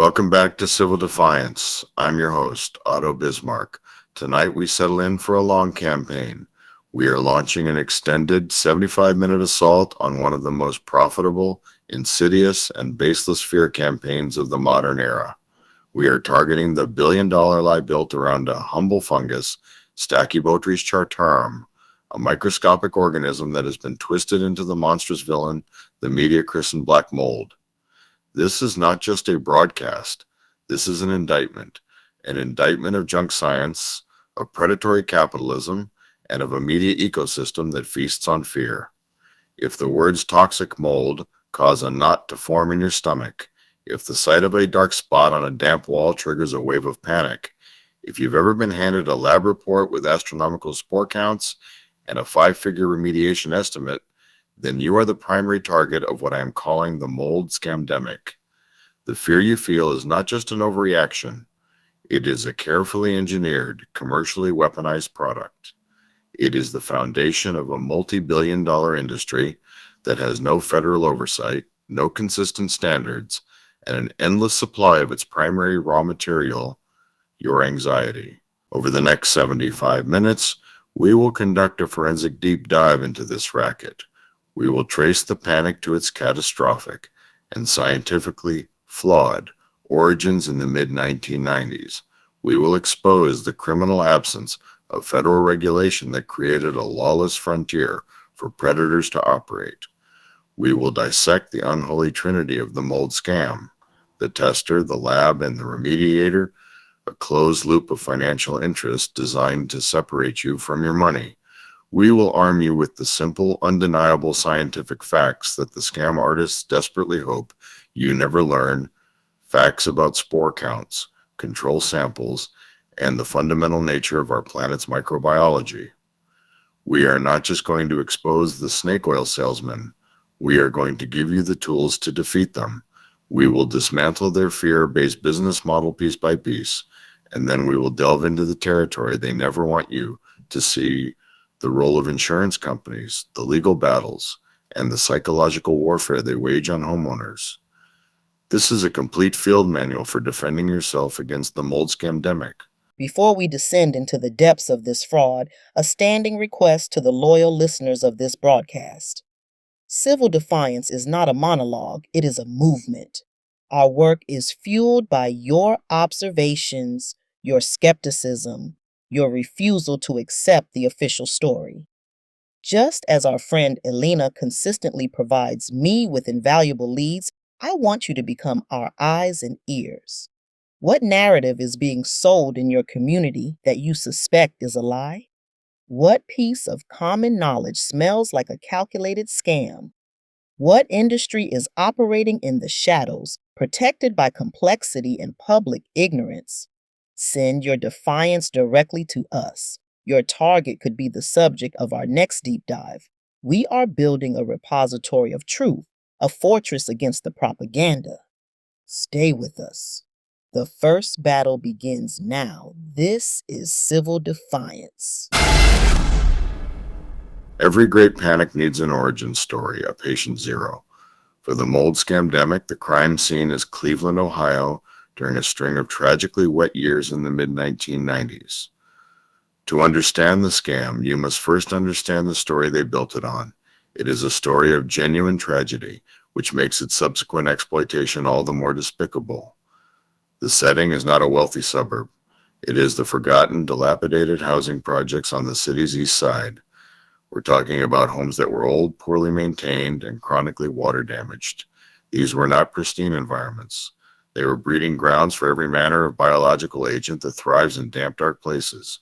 Welcome back to Civil Defiance. I'm your host, Otto Bismarck. Tonight we settle in for a long campaign. We are launching an extended 75-minute assault on one of the most profitable, insidious, and baseless fear campaigns of the modern era. We are targeting the billion-dollar lie built around a humble fungus, Stachybotrys chartarum, a microscopic organism that has been twisted into the monstrous villain the media christened black mold. This is not just a broadcast. This is an indictment of junk science, of predatory capitalism, and of a media ecosystem that feasts on fear. If the words toxic mold cause a knot to form in your stomach, if the sight of a dark spot on a damp wall triggers a wave of panic, if you've ever been handed a lab report with astronomical spore counts and a five-figure remediation estimate, then you are the primary target of what I am calling the mold scamdemic. The fear you feel is not just an overreaction. It is a carefully engineered, commercially weaponized product. It is the foundation of a multi-billion-dollar industry that has no federal oversight, no consistent standards, and an endless supply of its primary raw material, your anxiety. Over the next 75 minutes, we will conduct a forensic deep dive into this racket. We will trace the panic to its catastrophic and scientifically flawed origins in the mid-1990s. We will expose the criminal absence of federal regulation that created a lawless frontier for predators to operate. We will dissect the unholy trinity of the mold scam, the tester, the lab, and the remediator, a closed loop of financial interest designed to separate you from your money. We will arm you with the simple, undeniable scientific facts that the scam artists desperately hope you never learn, facts about spore counts, control samples, and the fundamental nature of our planet's microbiology. We are not just going to expose the snake oil salesmen. We are going to give you the tools to defeat them. We will dismantle their fear-based business model piece by piece, and then we will delve into the territory they never want you to see, the role of insurance companies, the legal battles, and the psychological warfare they wage on homeowners. This is a complete field manual for defending yourself against the mold scamdemic. Before we descend into the depths of this fraud, a standing request to the loyal listeners of this broadcast. Civil Defiance is not a monologue, it is a movement. Our work is fueled by your observations, your skepticism, your refusal to accept the official story. Just as our friend Elena consistently provides me with invaluable leads, I want you to become our eyes and ears. What narrative is being sold in your community that you suspect is a lie? What piece of common knowledge smells like a calculated scam? What industry is operating in the shadows, protected by complexity and public ignorance? Send your defiance directly to us. Your target could be the subject of our next deep dive. We are building a repository of truth, a fortress against the propaganda. Stay with us. The first battle begins now. This is Civil Defiance. Every great panic needs an origin story, a patient zero. For the mold scamdemic, the crime scene is Cleveland, Ohio, during a string of tragically wet years in the mid-1990s. To understand the scam, you must first understand the story they built it on. It is a story of genuine tragedy, which makes its subsequent exploitation all the more despicable. The setting is not a wealthy suburb. It is the forgotten, dilapidated housing projects on the city's east side. We're talking about homes that were old, poorly maintained, and chronically water damaged. These were not pristine environments. They were breeding grounds for every manner of biological agent that thrives in damp, dark places.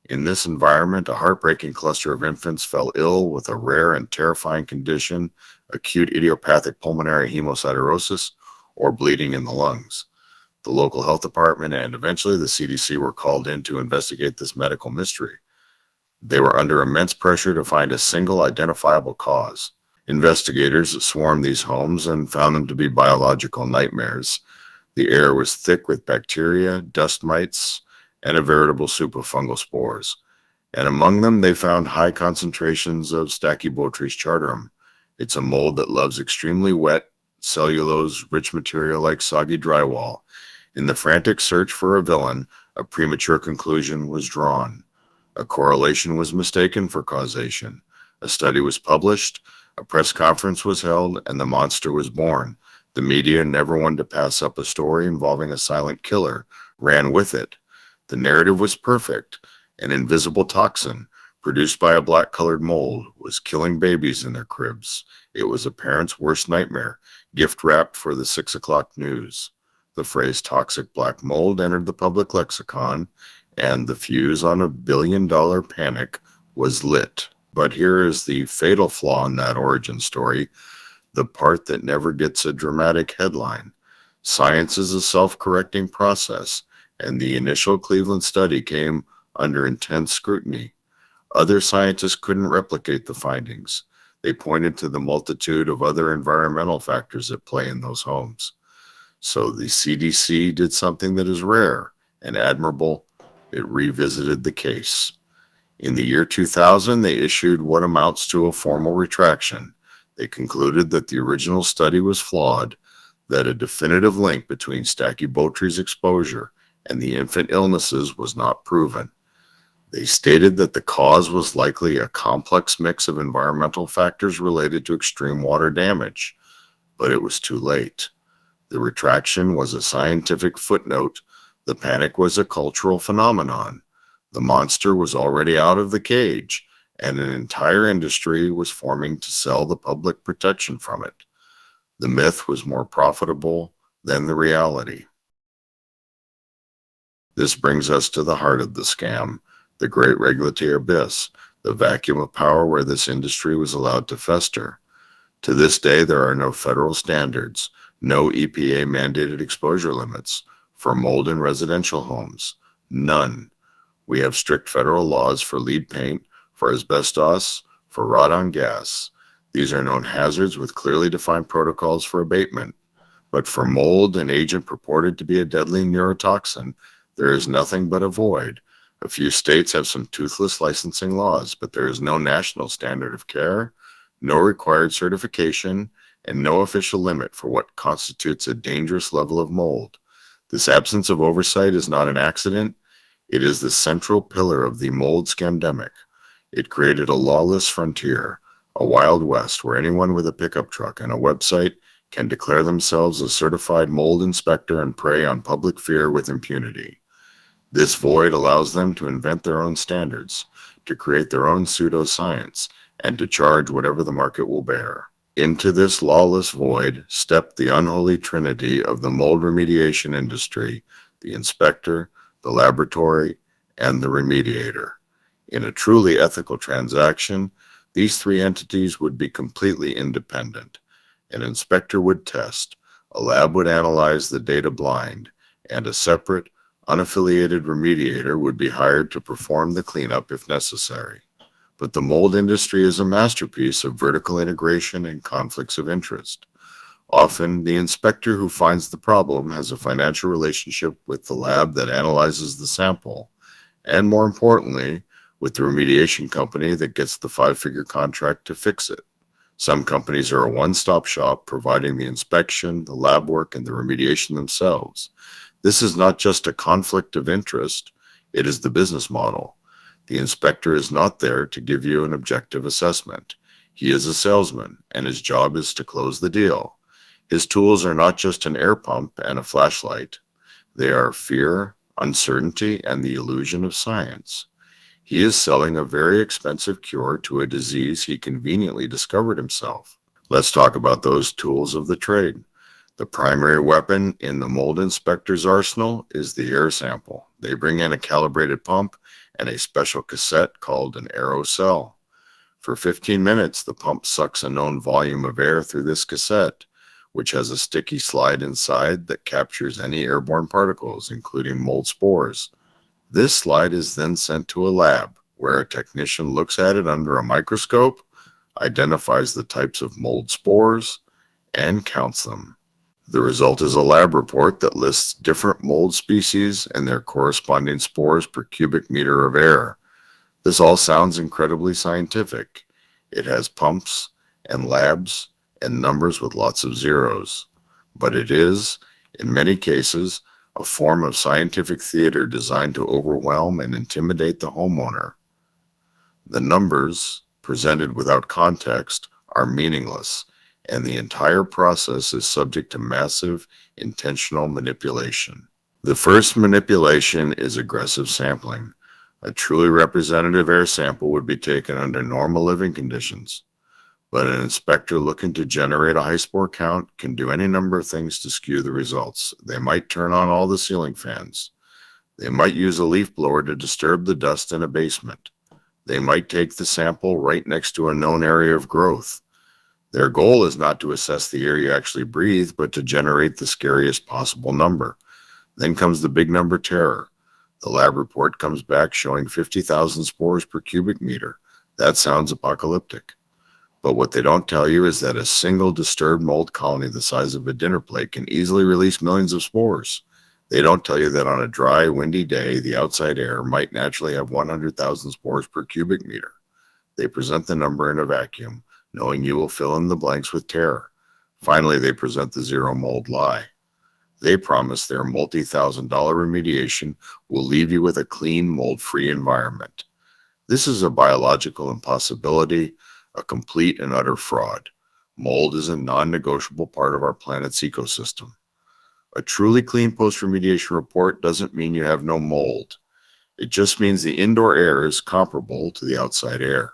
In this environment, a heartbreaking cluster of infants fell ill with a rare and terrifying condition, acute idiopathic pulmonary hemosiderosis, or bleeding in the lungs. The local health department and eventually the CDC were called in to investigate this medical mystery. They were under immense pressure to find a single identifiable cause. Investigators swarmed these homes and found them to be biological nightmares. The air was thick with bacteria, dust mites, and a veritable soup of fungal spores. And among them, they found high concentrations of Stachybotrys chartarum. It's a mold that loves extremely wet, cellulose, rich material like soggy drywall. In the frantic search for a villain, a premature conclusion was drawn. A correlation was mistaken for causation. A study was published, a press conference was held, and the monster was born. The media, never one to pass up a story involving a silent killer, ran with it. The narrative was perfect. An invisible toxin, produced by a black-colored mold, was killing babies in their cribs. It was a parent's worst nightmare, gift-wrapped for the 6 o'clock news. The phrase toxic black mold entered the public lexicon, and the fuse on $1 billion panic was lit. But here is the fatal flaw in that origin story, the part that never gets a dramatic headline. Science is a self-correcting process, and the initial Cleveland study came under intense scrutiny. Other scientists couldn't replicate the findings. They pointed to the multitude of other environmental factors at play in those homes. So the CDC did something that is rare and admirable. It revisited the case. In the year 2000, they issued what amounts to a formal retraction. They concluded that the original study was flawed, that a definitive link between Stachybotrys exposure and the infant illnesses was not proven. They stated that the cause was likely a complex mix of environmental factors related to extreme water damage, but it was too late. The retraction was a scientific footnote. The panic was a cultural phenomenon. The monster was already out of the cage, and an entire industry was forming to sell the public protection from it. The myth was more profitable than the reality. This brings us to the heart of the scam, the great regulatory abyss, the vacuum of power where this industry was allowed to fester. To this day, there are no federal standards, no EPA-mandated exposure limits for mold in residential homes. None. We have strict federal laws for lead paint, for asbestos, for radon gas. These are known hazards with clearly defined protocols for abatement. But for mold, an agent purported to be a deadly neurotoxin, there is nothing but a void. A few states have some toothless licensing laws, but there is no national standard of care, no required certification, and no official limit for what constitutes a dangerous level of mold. This absence of oversight is not an accident. It is the central pillar of the mold scamdemic. It created a lawless frontier, a wild west where anyone with a pickup truck and a website can declare themselves a certified mold inspector and prey on public fear with impunity. This void allows them to invent their own standards, to create their own pseudoscience, and to charge whatever the market will bear. Into this lawless void stepped the unholy trinity of the mold remediation industry, the inspector, the laboratory, and the remediator. In a truly ethical transaction, these three entities would be completely independent. An inspector would test, a lab would analyze the data blind, and a separate, unaffiliated remediator would be hired to perform the cleanup if necessary. But the mold industry is a masterpiece of vertical integration and conflicts of interest. Often, the inspector who finds the problem has a financial relationship with the lab that analyzes the sample, and more importantly, with the remediation company that gets the 5-figure contract to fix it. Some companies are a one-stop shop, providing the inspection, the lab work, and the remediation themselves. This is not just a conflict of interest, it is the business model. The inspector is not there to give you an objective assessment. He is a salesman, and his job is to close the deal. His tools are not just an air pump and a flashlight. They are fear, uncertainty, and the illusion of science. He is selling a very expensive cure to a disease he conveniently discovered himself. Let's talk about those tools of the trade. The primary weapon in the mold inspector's arsenal is the air sample. They bring in a calibrated pump and a special cassette called an aerosol. For 15 minutes, the pump sucks a known volume of air through this cassette, which has a sticky slide inside that captures any airborne particles, including mold spores. This slide is then sent to a lab, where a technician looks at it under a microscope, identifies the types of mold spores, and counts them. The result is a lab report that lists different mold species and their corresponding spores per cubic meter of air. This all sounds incredibly scientific. It has pumps and labs and numbers with lots of zeros. But it is, in many cases, a form of scientific theater designed to overwhelm and intimidate the homeowner. The numbers, presented without context, are meaningless, and the entire process is subject to massive, intentional manipulation. The first manipulation is aggressive sampling. A truly representative air sample would be taken under normal living conditions, but an inspector looking to generate a high spore count can do any number of things to skew the results. They might turn on all the ceiling fans. They might use a leaf blower to disturb the dust in a basement. They might take the sample right next to a known area of growth. Their goal is not to assess the air you actually breathe, but to generate the scariest possible number. Then comes the big number terror. The lab report comes back showing 50,000 spores per cubic meter. That sounds apocalyptic. But what they don't tell you is that a single disturbed mold colony the size of a dinner plate can easily release millions of spores. They don't tell you that on a dry, windy day, the outside air might naturally have 100,000 spores per cubic meter. They present the number in a vacuum, knowing you will fill in the blanks with terror. Finally, they present the zero mold lie. They promise their multi-thousand-dollar remediation will leave you with a clean, mold-free environment. This is a biological impossibility, a complete and utter fraud. Mold is a non-negotiable part of our planet's ecosystem. A truly clean post-remediation report doesn't mean you have no mold. It just means the indoor air is comparable to the outside air.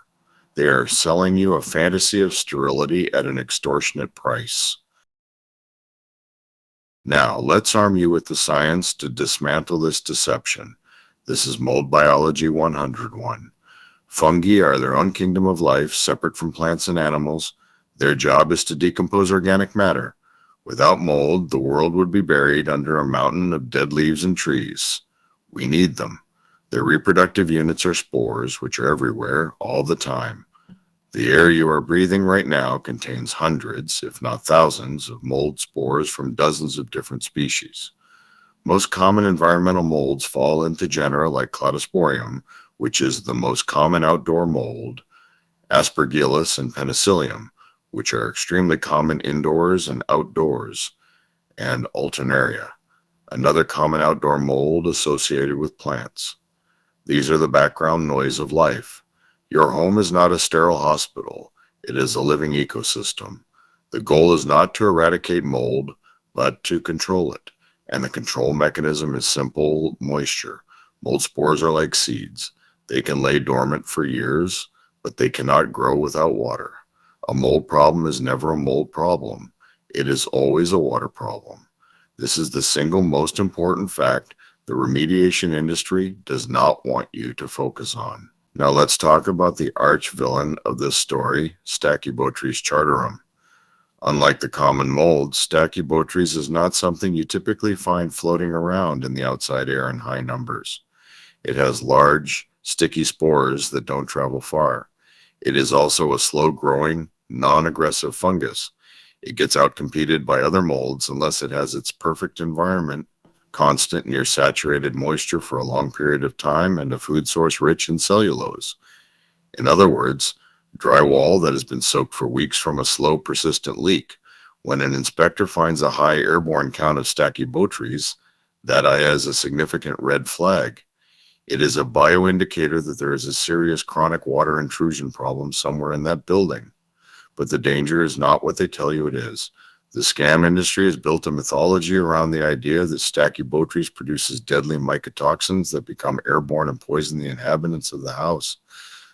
They are selling you a fantasy of sterility at an extortionate price. Now, let's arm you with the science to dismantle this deception. This is Mold Biology 101. Fungi are their own kingdom of life, separate from plants and animals. Their job is to decompose organic matter. Without mold, the world would be buried under a mountain of dead leaves and trees. We need them. Their reproductive units are spores, which are everywhere, all the time. The air you are breathing right now contains hundreds, if not thousands, of mold spores from dozens of different species. Most common environmental molds fall into genera like Cladosporium, which is the most common outdoor mold, Aspergillus and Penicillium, which are extremely common indoors and outdoors, and Alternaria, another common outdoor mold associated with plants. These are the background noise of life. Your home is not a sterile hospital. It is a living ecosystem. The goal is not to eradicate mold, but to control it. And the control mechanism is simple: moisture. Mold spores are like seeds. They can lay dormant for years, but they cannot grow without water. A mold problem is never a mold problem. It is always a water problem. This is the single most important fact the remediation industry does not want you to focus on. Now let's talk about the arch villain of this story, Stachybotrys chartarum. Unlike the common mold, Stachybotrys is not something you typically find floating around in the outside air in high numbers. It has large, sticky spores that don't travel far. It is also a slow-growing, non-aggressive fungus. It gets outcompeted by other molds unless it has its perfect environment, constant near saturated moisture for a long period of time, and a food source rich in cellulose. In other words, drywall that has been soaked for weeks from a slow, persistent leak. When an inspector finds a high airborne count of Stachybotrys, that is a significant red flag. It is a bioindicator that there is a serious chronic water intrusion problem somewhere in that building. But the danger is not what they tell you it is. The scam industry has built a mythology around the idea that Stachybotrys produces deadly mycotoxins that become airborne and poison the inhabitants of the house.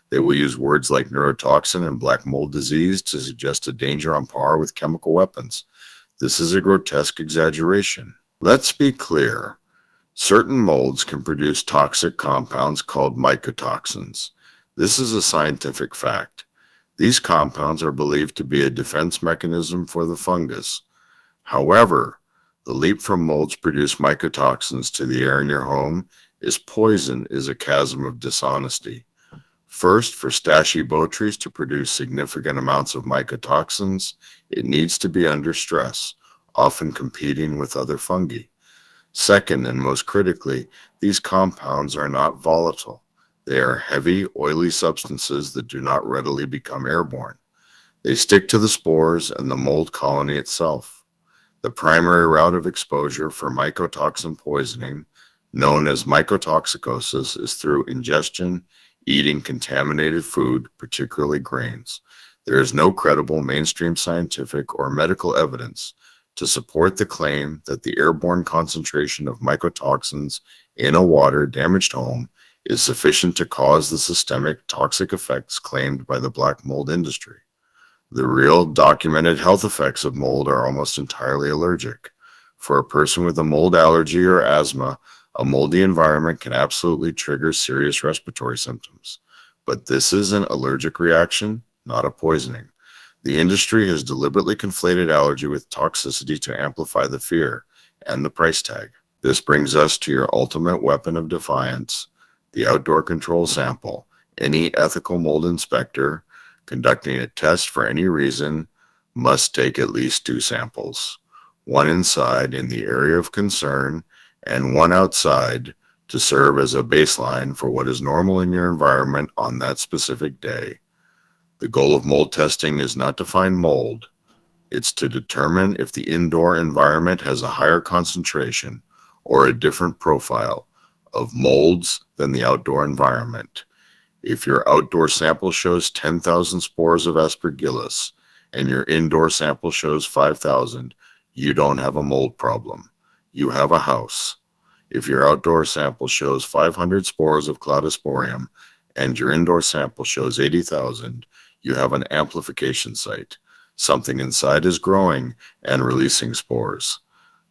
They will use words like neurotoxin and black mold disease to suggest a danger on par with chemical weapons. This is a grotesque exaggeration. Let's be clear. Certain molds can produce toxic compounds called mycotoxins. This is a scientific fact. These compounds are believed to be a defense mechanism for the fungus. However, the leap from molds produce mycotoxins to the air in your home is a chasm of dishonesty. First, for Stachybotrys to produce significant amounts of mycotoxins, it needs to be under stress, often competing with other fungi. Second, and most critically, these compounds are not volatile. They are heavy, oily substances that do not readily become airborne. They stick to the spores and the mold colony itself. The primary route of exposure for mycotoxin poisoning, known as mycotoxicosis, is through ingestion, eating contaminated food, particularly grains. There is no credible mainstream scientific or medical evidence to support the claim that the airborne concentration of mycotoxins in a water damaged home is sufficient to cause the systemic toxic effects claimed by the black mold industry. The real documented health effects of mold are almost entirely allergic. For a person with a mold allergy or asthma, a moldy environment can absolutely trigger serious respiratory symptoms. But this is an allergic reaction, not a poisoning. The industry has deliberately conflated allergy with toxicity to amplify the fear and the price tag. This brings us to your ultimate weapon of defiance, the outdoor control sample. Any ethical mold inspector conducting a test for any reason must take at least 2 samples, one inside in the area of concern and one outside to serve as a baseline for what is normal in your environment on that specific day. The goal of mold testing is not to find mold, it's to determine if the indoor environment has a higher concentration or a different profile of molds than the outdoor environment. If your outdoor sample shows 10,000 spores of Aspergillus and your indoor sample shows 5,000, you don't have a mold problem. You have a house. If your outdoor sample shows 500 spores of Cladosporium and your indoor sample shows 80,000, you have an amplification site. Something inside is growing and releasing spores.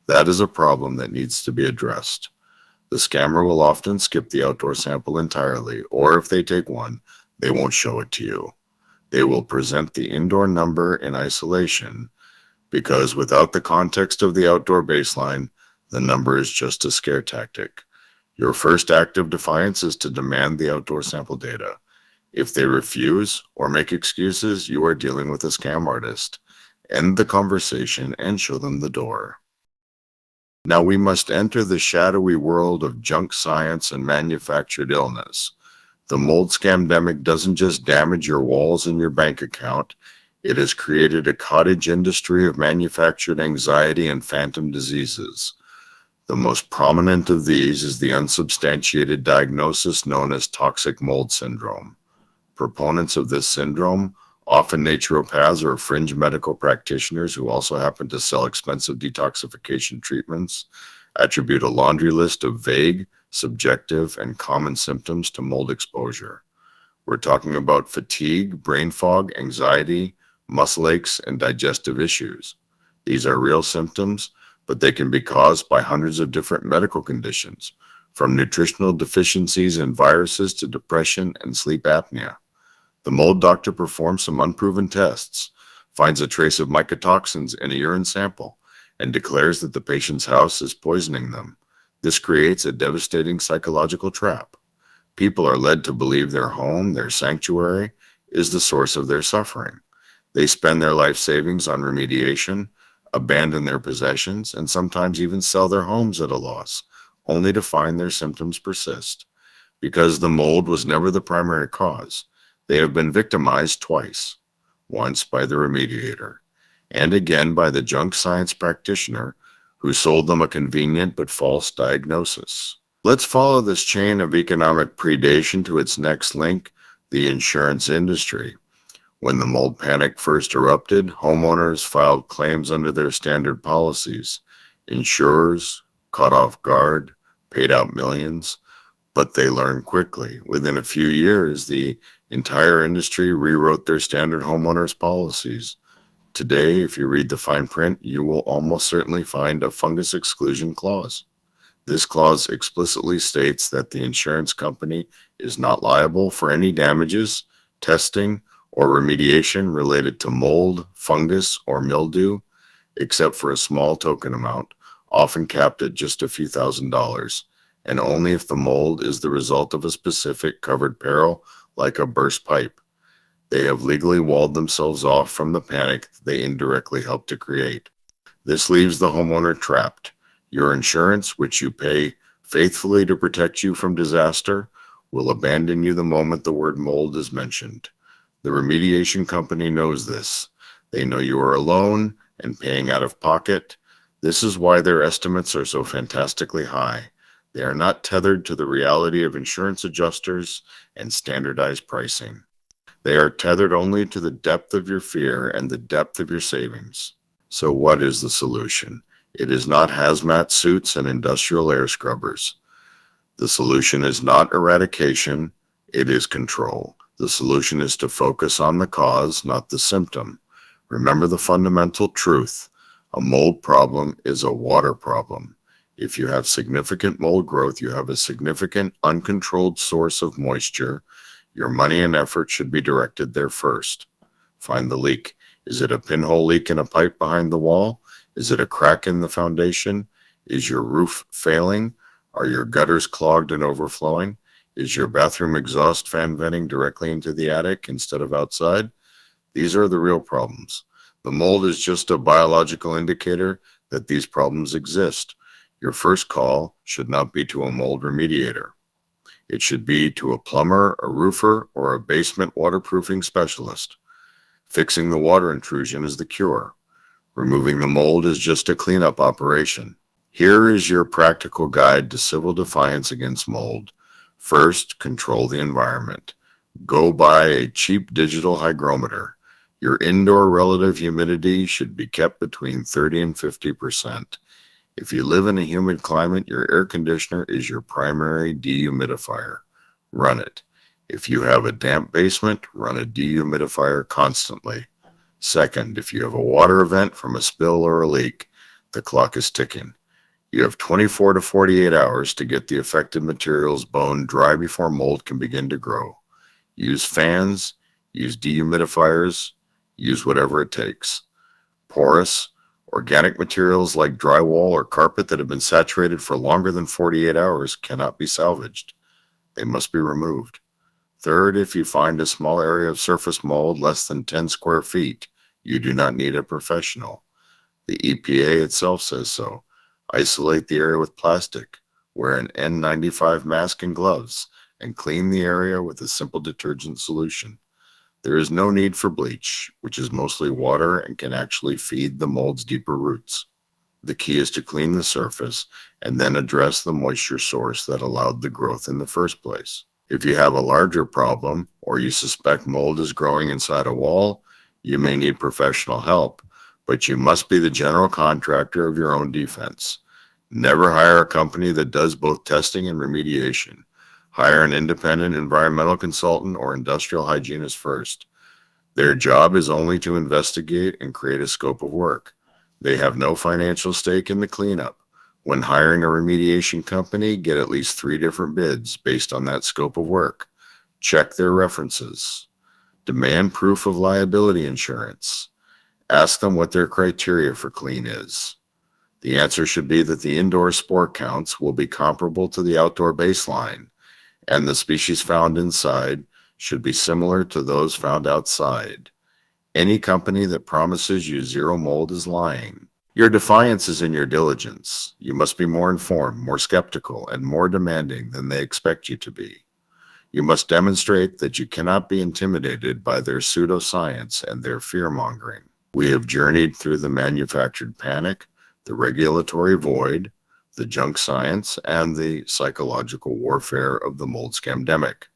That is a problem that needs to be addressed. The scammer will often skip the outdoor sample entirely, or if they take one, they won't show it to you. They will present the indoor number in isolation because without the context of the outdoor baseline, the number is just a scare tactic. Your first act of defiance is to demand the outdoor sample data. If they refuse or make excuses, you are dealing with a scam artist. End the conversation and show them the door. Now we must enter the shadowy world of junk science and manufactured illness. The mold scamdemic doesn't just damage your walls and your bank account, it has created a cottage industry of manufactured anxiety and phantom diseases. The most prominent of these is the unsubstantiated diagnosis known as toxic mold syndrome. Proponents of this syndrome, often naturopaths or fringe medical practitioners who also happen to sell expensive detoxification treatments, attribute a laundry list of vague, subjective, and common symptoms to mold exposure. We're talking about fatigue, brain fog, anxiety, muscle aches, and digestive issues. These are real symptoms, but they can be caused by hundreds of different medical conditions, from nutritional deficiencies and viruses to depression and sleep apnea. The mold doctor performs some unproven tests, finds a trace of mycotoxins in a urine sample, and declares that the patient's house is poisoning them. This creates a devastating psychological trap. People are led to believe their home, their sanctuary, is the source of their suffering. They spend their life savings on remediation, abandon their possessions, and sometimes even sell their homes at a loss, only to find their symptoms persist. Because the mold was never the primary cause, they have been victimized twice, once by the remediator, and again by the junk science practitioner who sold them a convenient but false diagnosis. Let's follow this chain of economic predation to its next link, the insurance industry. When the mold panic first erupted, homeowners filed claims under their standard policies. Insurers, caught off guard, paid out millions, but they learned quickly. Within a few years, the entire industry rewrote their standard homeowners policies. Today, if you read the fine print, you will almost certainly find a fungus exclusion clause. This clause explicitly states that the insurance company is not liable for any damages, testing, or remediation related to mold, fungus, or mildew, except for a small token amount, often capped at just a few $1,000s, and only if the mold is the result of a specific covered peril like a burst pipe. They have legally walled themselves off from the panic they indirectly helped to create. This leaves the homeowner trapped. Your insurance, which you pay faithfully to protect you from disaster, will abandon you the moment the word mold is mentioned. The remediation company knows this. They know you are alone and paying out of pocket. This is why their estimates are so fantastically high. They are not tethered to the reality of insurance adjusters and standardized pricing. They are tethered only to the depth of your fear and the depth of your savings. So what is the solution? It is not hazmat suits and industrial air scrubbers. The solution is not eradication, it is control. The solution is to focus on the cause, not the symptom. Remember the fundamental truth. A mold problem is a water problem. If you have significant mold growth, you have a significant uncontrolled source of moisture. Your money and effort should be directed there first. Find the leak. Is it a pinhole leak in a pipe behind the wall? Is it a crack in the foundation? Is your roof failing? Are your gutters clogged and overflowing? Is your bathroom exhaust fan venting directly into the attic instead of outside? These are the real problems. The mold is just a biological indicator that these problems exist. Your first call should not be to a mold remediator. It should be to a plumber, a roofer, or a basement waterproofing specialist. Fixing the water intrusion is the cure. Removing the mold is just a cleanup operation. Here is your practical guide to civil defiance against mold. First, control the environment. Go buy a cheap digital hygrometer. Your indoor relative humidity should be kept between 30 and 50%. If you live in a humid climate, your air conditioner is your primary dehumidifier. Run it. If you have a damp basement, run a dehumidifier constantly. Second, if you have a water event from a spill or a leak, the clock is ticking. You have 24 to 48 hours to get the affected materials bone dry before mold can begin to grow. Use fans, use dehumidifiers, use whatever it takes. Porous, organic materials like drywall or carpet that have been saturated for longer than 48 hours cannot be salvaged. They must be removed. Third, if you find a small area of surface mold less than 10 square feet, you do not need a professional. The EPA itself says so. Isolate the area with plastic, wear an N95 mask and gloves, and clean the area with a simple detergent solution. There is no need for bleach, which is mostly water and can actually feed the mold's deeper roots. The key is to clean the surface and then address the moisture source that allowed the growth in the first place. If you have a larger problem or you suspect mold is growing inside a wall, you may need professional help, but you must be the general contractor of your own defense. Never hire a company that does both testing and remediation. Hire an independent environmental consultant or industrial hygienist first. Their job is only to investigate and create a scope of work. They have no financial stake in the cleanup. When hiring a remediation company, get at least 3 different bids based on that scope of work. Check their references. Demand proof of liability insurance. Ask them what their criteria for clean is. The answer should be that the indoor spore counts will be comparable to the outdoor baseline, and the species found inside should be similar to those found outside. Any company that promises you zero mold is lying. Your defiance is in your diligence. You must be more informed, more skeptical, and more demanding than they expect you to be. You must demonstrate that you cannot be intimidated by their pseudoscience and their fear-mongering. We have journeyed through the manufactured panic, the regulatory void, the junk science, and the psychological warfare of the mold scamdemic.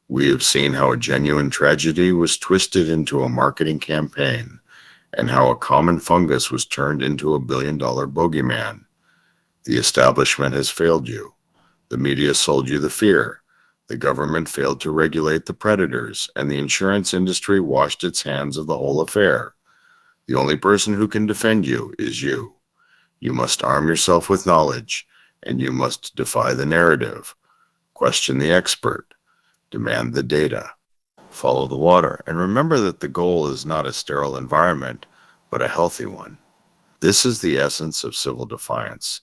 We have seen how a genuine tragedy was twisted into a marketing campaign, and how a common fungus was turned into a billion-dollar bogeyman. The establishment has failed you. The media sold you the fear. The government failed to regulate the predators, and the insurance industry washed its hands of the whole affair. The only person who can defend you is you. You must arm yourself with knowledge, and you must defy the narrative. Question the expert. Demand the data. Follow the water, and remember that the goal is not a sterile environment, but a healthy one. This is the essence of civil defiance.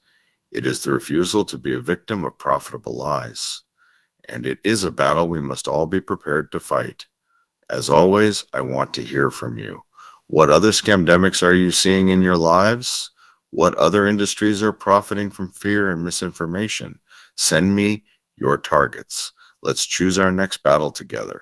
It is the refusal to be a victim of profitable lies. And it is a battle we must all be prepared to fight. As always, I want to hear from you. What other scamdemics are you seeing in your lives? What other industries are profiting from fear and misinformation? Send me your targets. Let's choose our next battle together.